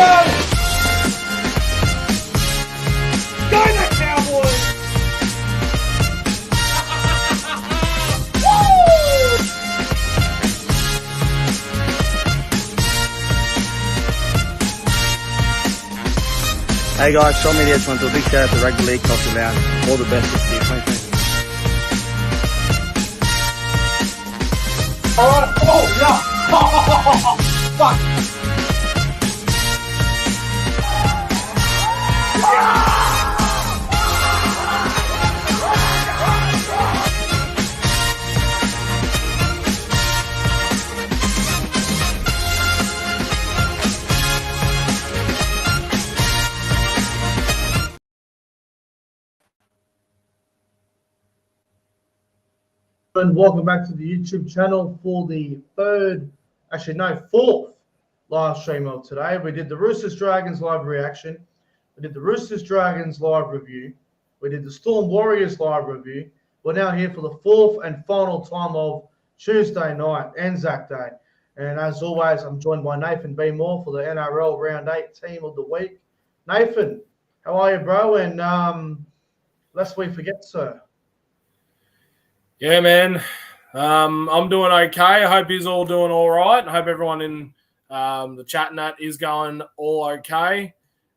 Go the Cowboys! Hey guys, Sean Media just want to do a big shout out to Rugby League Culture Lounge. All the best this year, 2020. Alright, oh yeah! Fuck! And welcome back to the YouTube channel for the fourth live stream of today. We did the Roosters Dragons live reaction. We did the Roosters Dragons live review. We did the Storm Warriors live review. We're now here for the fourth and final time of Tuesday night, Anzac Day. And as always, I'm joined by Nathan B. Moore for the NRL Round 8 Team of the Week. Nathan, how are you, bro? And lest we forget, sir. Yeah, man. I'm doing okay. I hope he's all doing all right. I hope everyone in the chat net is going all okay.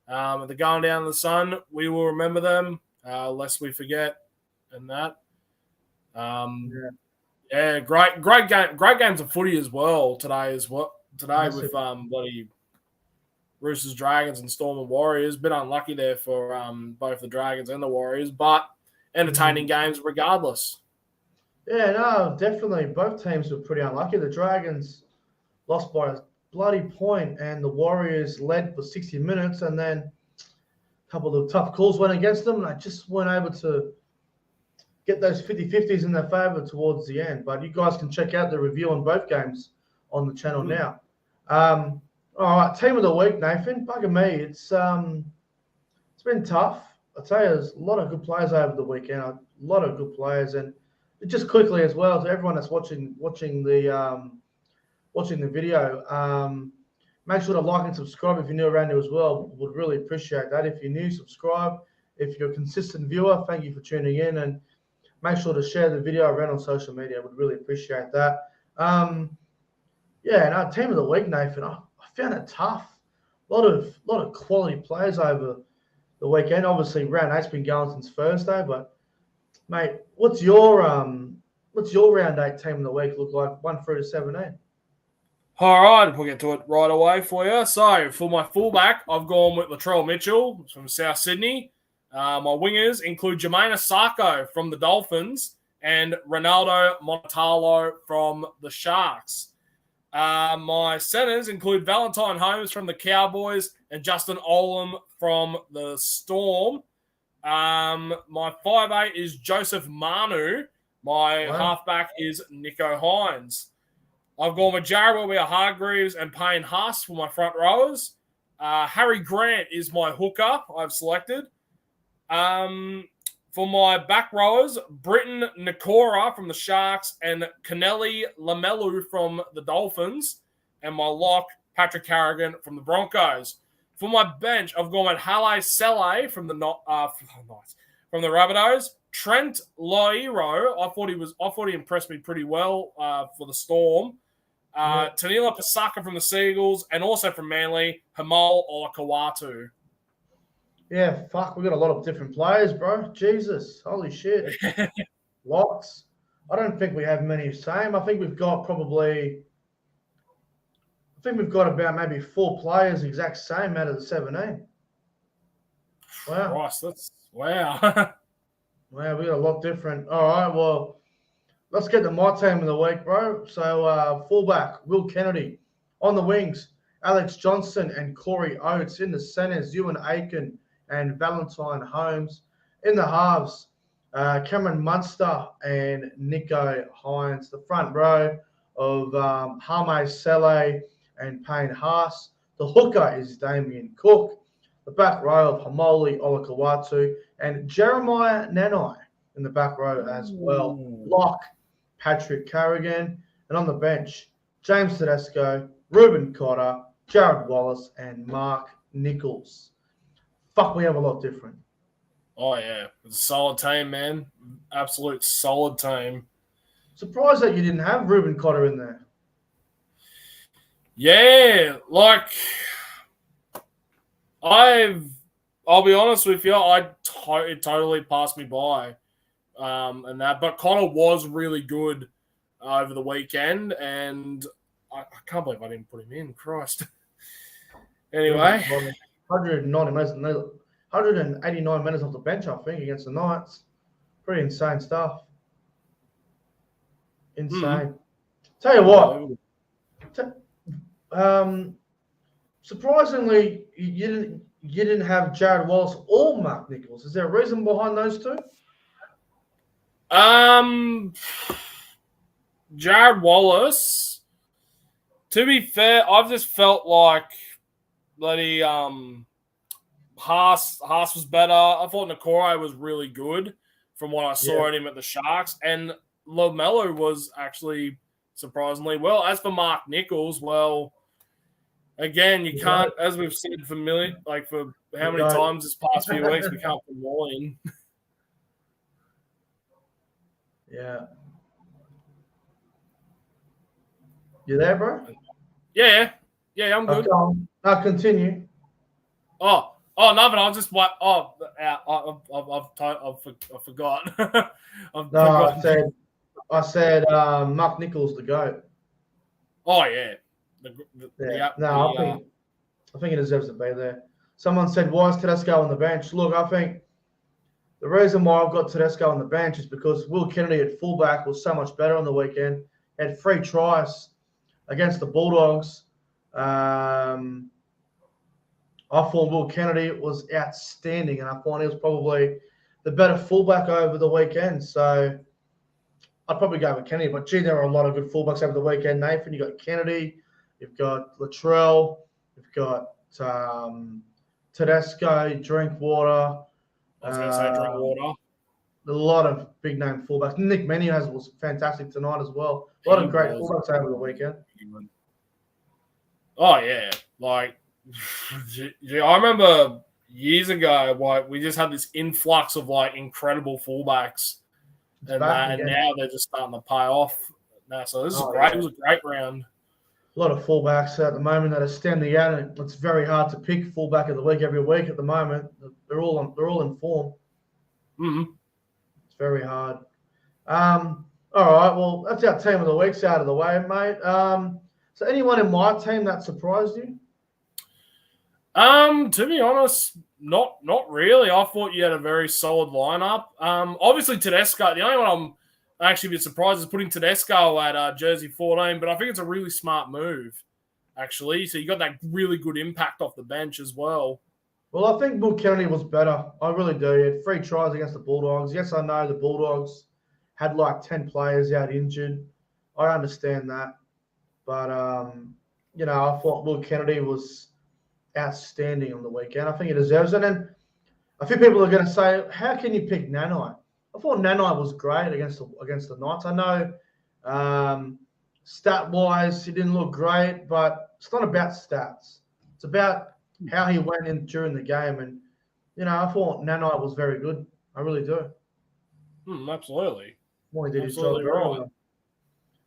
If they're going down in the sun, we will remember them, lest we forget and that. Yeah, great games of footy as well today with bloody Roosters, Dragons, and Storm and Warriors. Bit unlucky there for both the Dragons and the Warriors, but entertaining games regardless. Yeah, no, definitely. Both teams were pretty unlucky. The Dragons lost by a bloody point, and the Warriors led for 60 minutes, and then a couple of tough calls went against them, and they just weren't able to get those 50-50s in their favour towards the end. But you guys can check out the review on both games on the channel now. All right, Team of the Week, Nathan. Bugger me. It's been tough. I tell you, there's a lot of good players over the weekend. A lot of good players, and just quickly as well to everyone that's watching the video, make sure to like and subscribe if you're new around here as well. Would really appreciate that. If you're new, subscribe. If you're a consistent viewer, thank you for tuning in, and make sure to share the video around on social media. Would really appreciate that. Team of the Week, Nathan. I found it tough. A lot of quality players over the weekend. Obviously, round 8's been going since Thursday, but mate, what's your round 8 Team of the Week look like, 1 through to 17? All right, we'll get to it right away for you. So, for my fullback, I've gone with Latrell Mitchell from South Sydney. My wingers include Jermaine Asako from the Dolphins and Ronaldo Montalvo from the Sharks. My centers include Valentine Holmes from the Cowboys and Justin Olam from the Storm. My 5'8" is Joseph Manu. My halfback is Nicho Hines. I've gone with Jared Waerea-Hargreaves and Payne Haas for my front rowers. Harry Grant is my hooker I've selected. For my back rowers, Britton Nikora from the Sharks and Canelli Lamelu from the Dolphins. And my lock, Patrick Carrigan from the Broncos. For my bench, I've gone with Haile Sele from the Rabbitohs. Trent Loiero, I thought he impressed me pretty well for the Storm. Tanila Pasaka from the Seagulls, and also from Manly, Hamal Olakawatu. Yeah, fuck, we got a lot of different players, bro. Jesus, holy shit. Lots. I don't think we have many same. I think we've got about maybe 4 players exact same out of the 17. Wow. Christ, wow. Wow, we got a lot different. All right, well, let's get to my Team of the Week, bro. So, fullback, Will Kennedy. On the wings, Alex Johnson and Corey Oates. In the centers, Ewan Aiken and Valentine Holmes. In the halves, Cameron Munster and Nicho Hines. The front row of Haile Sele and Payne Haas. The hooker is Damien Cook. The back row of Hamoli Olakawatu and Jeremiah Nanai in the back row as well. Lock, Patrick Carrigan. And on the bench, James Tedesco, Ruben Cotter, Jared Wallace and Mark Nichols. Fuck, we have a lot different. Oh, yeah. It's a solid team, man. Absolute solid team. Surprised that you didn't have Ruben Cotter in there. Yeah, like, I'll be honest with you, it totally passed me by. But Connor was really good over the weekend, and I can't believe I didn't put him in. Christ. Anyway. 189 minutes off the bench, I think, against the Knights. Pretty insane stuff. Insane. Tell you what, surprisingly, you didn't have Jared Wallace or Mark Nichols. Is there a reason behind those two? Jared Wallace, to be fair, I've just felt like bloody Haas was better. I thought Nakoro was really good from what I saw at him at the Sharks, and LaMelo was actually surprisingly well. As for Mark Nichols, well, again, you can't, as we've said for how many times this past few weeks, we can't put them all in. Yeah. You there, bro? Yeah, I'm good. I'll continue. Oh, nothing. I was just what? Oh, I forgot. I said Mark Nichols the GOAT. Oh yeah. I think he deserves to be there. Someone said, why is Tedesco on the bench? Look, I think the reason why I've got Tedesco on the bench is because Will Kennedy at fullback was so much better on the weekend. He had 3 tries against the Bulldogs. I thought Will Kennedy was outstanding, and I thought he was probably the better fullback over the weekend. So I'd probably go with Kennedy. But, gee, there are a lot of good fullbacks over the weekend, Nathan. You've got Kennedy. You've got Latrell. You've got Tedesco, Drinkwater. I was going to say Drinkwater. A lot of big-name fullbacks. Nick Mannion was fantastic tonight as well. A lot of great fullbacks over the weekend. Oh, yeah. Like, I remember years ago, we just had this influx of, incredible fullbacks. And now they're just starting to pay off. So this is great. Yeah. It was a great round. A lot of fullbacks at the moment that are standing out, and it's very hard to pick fullback of the week every week at the moment. They're all in form. Mm-hmm. It's very hard. All right, well, that's our team of the week's out of the way, mate. So anyone in my team that surprised you? To be honest, not really. I thought you had a very solid lineup. Obviously Tedesco. The only one I'm actually a bit surprised is putting Tedesco at jersey 14, but I think it's a really smart move, actually. So you got that really good impact off the bench as well. Well, I think Will Kennedy was better. I really do. He had 3 tries against the Bulldogs. Yes, I know the Bulldogs had 10 players out injured. I understand that. But, I thought Will Kennedy was outstanding on the weekend. I think he deserves it. And a few people are going to say, how can you pick Nanai? I thought Nanai was great against the Knights. I know stat-wise he didn't look great, but it's not about stats. It's about how he went in during the game. And, I thought Nanai was very good. I really do. Absolutely. Well, he did his job very well.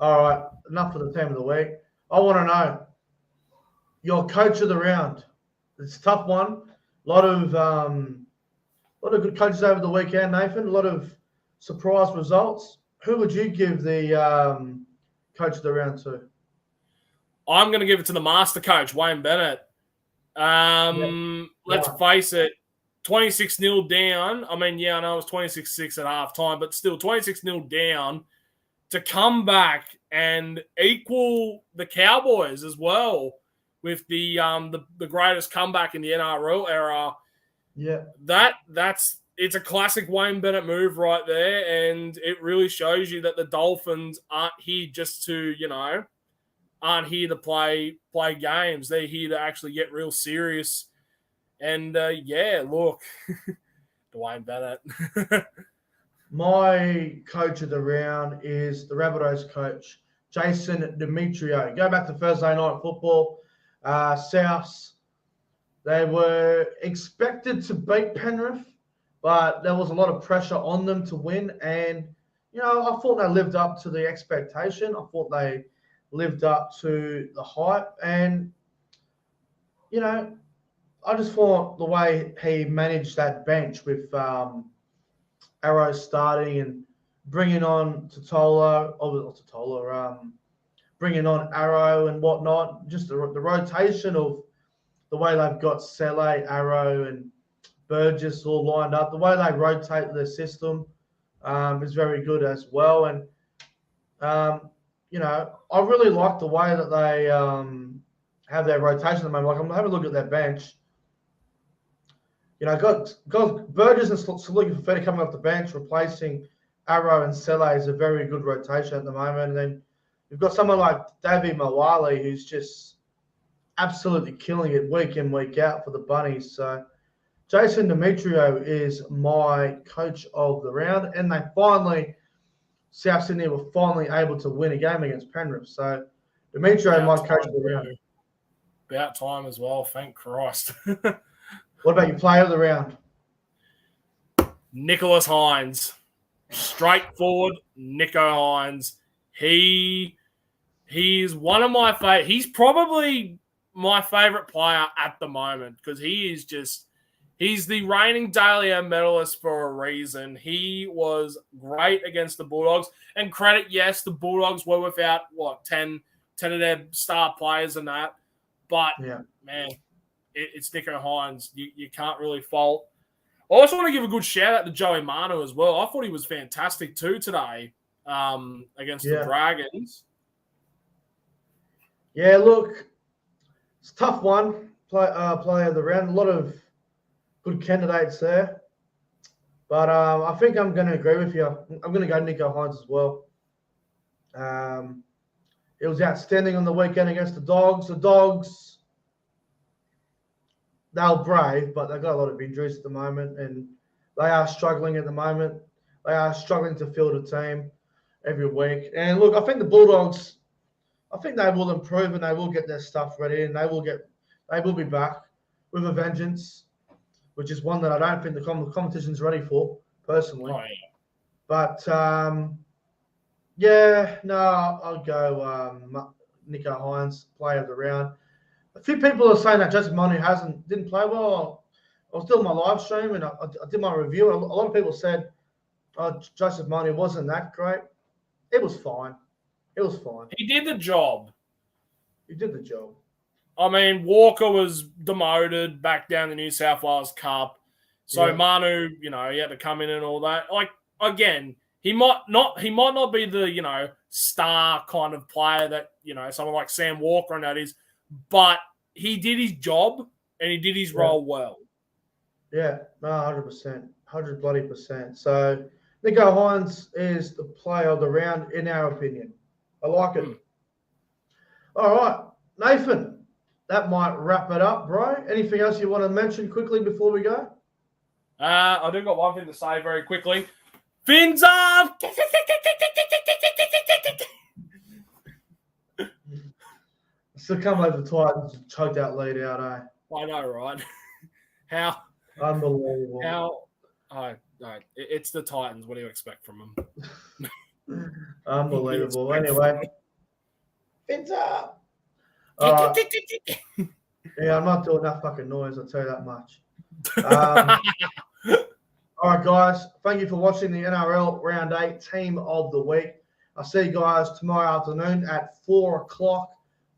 All right, enough for the team of the week. I want to know your coach of the round. It's a tough one. A lot of good coaches over the weekend, Nathan. A lot of surprise results. Who would you give the coach of the round to? I'm going to give it to the master coach, Wayne Bennett. Let's face it, 26-0 down. I mean, I know it was 26-6 at halftime, but still 26-0 down to come back and equal the Cowboys as well with the greatest comeback in the NRL era. Yeah, it's a classic Wayne Bennett move right there, and it really shows you that the Dolphins aren't here just to aren't here to play games. They're here to actually get real serious. And look, Wayne Bennett. My coach of the round is the Rabbitohs coach, Jason Demetrio. Go back to Thursday Night Football. Souths, they were expected to beat Penrith, but there was a lot of pressure on them to win. And, I thought they lived up to the expectation. I thought they lived up to the hype. And, I just thought the way he managed that bench with Arrow starting and bringing on bringing on Arrow and whatnot, just the rotation of the way they've got Sele, Arrow, and Burgess all lined up, the way they rotate their system is very good as well. And, I really like the way that they have their rotation at the moment. Like, I'm having a look at their bench. Got Burgess and Saluki Fafita coming off the bench, replacing Arrow and Sele is a very good rotation at the moment. And then you've got someone like Davey Mawali, who's just absolutely killing it week in, week out for the Bunnies. So Jason Demetrio is my coach of the round. And South Sydney were finally able to win a game against Penrith. So Demetrio, my coach of the round. About time as well, thank Christ. What about your player of the round? Nicholas Hines. Straightforward Nico Hines. He's one of my favorite. He's probably my favorite player at the moment because he's the reigning Dally M medalist for a reason. He was great against the Bulldogs. And credit, yes, the Bulldogs were without 10 of their star players and that. But man, it's Nico Hines. You can't really fault. I also want to give a good shout out to Joey Manu as well. I thought he was fantastic too today against the Dragons. Yeah, look, it's a tough one. Player of the round. A lot of good candidates there. But I think I'm going to agree with you. I'm going to go Nico Hines as well. It was outstanding on the weekend against the Dogs. The Dogs, they were brave, but they've got a lot of injuries at the moment, and they are struggling at the moment. They are struggling to field a team every week. And look, I think the Bulldogs, I think they will improve and they will get their stuff ready, and they will be back with a vengeance, which is one that I don't think the competition's ready for, personally. Oh, yeah. But I'll go Nico Hines, player of the round. A few people are saying that Joseph Manu didn't play well. I was doing my live stream and I did my review. A lot of people said Joseph Manu wasn't that great. It was fine. He did the job. I mean, Walker was demoted back down the New South Wales Cup. So Manu, he had to come in and all that. Like, again, he might not be the, star kind of player that, someone like Sam Walker and that is, but he did his job and he did his role well. Yeah, no, 100%. 100%. So Nico Hines is the player of the round in our opinion. I like it. All right, Nathan, that might wrap it up, bro. Anything else you want to mention quickly before we go? I do got one thing to say very quickly. Fins up! Still can't believe the Titans choked that lead out, eh? I know, right? How? Unbelievable. It's the Titans. What do you expect from them? Unbelievable. Anyway. Fins up! Yeah, I'm not doing that fucking noise, I'll tell you that much. All right, guys. Thank you for watching the NRL Round 8 Team of the Week. I'll see you guys tomorrow afternoon at 4 o'clock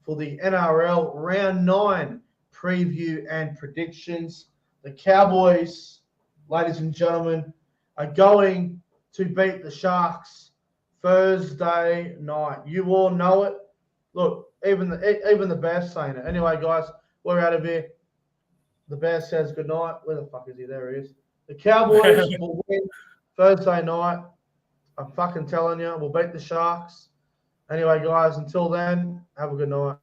for the NRL Round 9 preview and predictions. The Cowboys, ladies and gentlemen, are going to beat the Sharks Thursday night. You all know it. Look, even the Bears saying it. Anyway, guys, we're out of here. The Bear says good night. Where the fuck is he? There he is. The Cowboys will win Thursday night. I'm fucking telling you, we'll beat the Sharks. Anyway, guys, until then, have a good night.